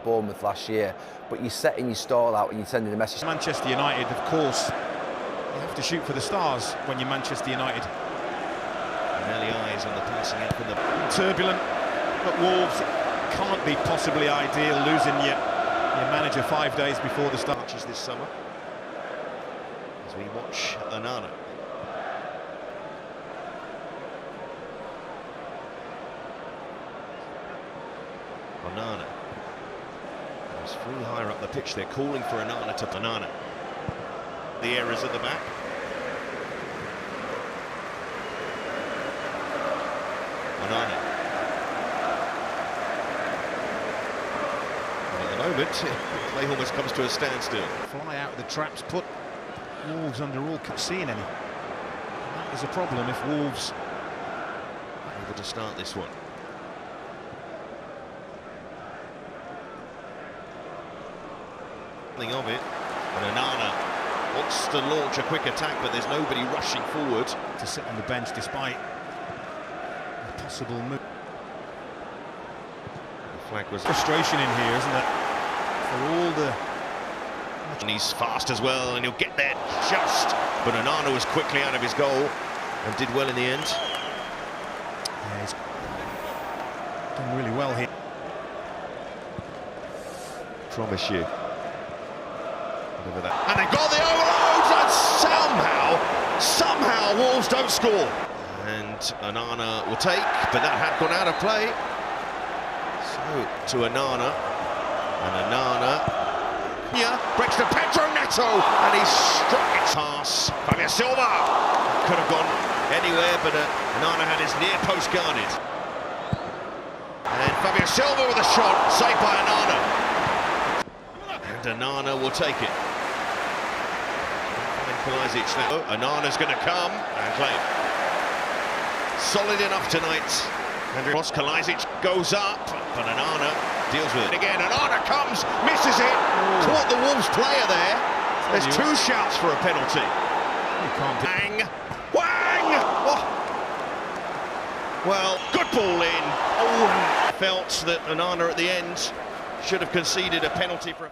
at Bournemouth last year, but you're setting your stall out and you're sending a message. Manchester United, of course, you have to shoot for the stars when you're Manchester United. Early eyes on the passing out from the turbulent at Wolves. It can't be possibly ideal losing your manager 5 days before the start this summer. As we watch Unana. Unana. He's free higher up the pitch. They're calling for Unana to Unana. The errors at the back. Unana. And at the moment, play almost comes to a standstill. Fly out of the traps, put Wolves under all seeing any. That is a problem if Wolves are able to start this one. Of it, and Unana wants to launch a quick attack, but there's nobody rushing forward to sit on the bench despite a possible move. The flag was frustration in here, isn't it? For all the... And he's fast as well, and he'll get there just. But Unana was quickly out of his goal and did well in the end. Yeah, he's done really well here. Promise you. And they got the overloads, and somehow Wolves don't score. And Unana will take, but that had gone out of play. So to Unana, and Unana, yeah, breaks to Pedro Neto, and he's struck it pass. Fabio Silva could have gone anywhere, but Unana had his near post guarded. And Fabio Silva with a shot, saved by Unana. And Unana will take it. Kalajdzic now. Onana's going to come and claim. Solid enough tonight. And across, Kalajdzic goes up, but Onana deals with it again. Onana comes, misses it. Caught the Wolves player there. There's two shouts for a penalty. Wang! Wang! Oh. Well, good ball in. Oh, felt that Onana at the end should have conceded a penalty for a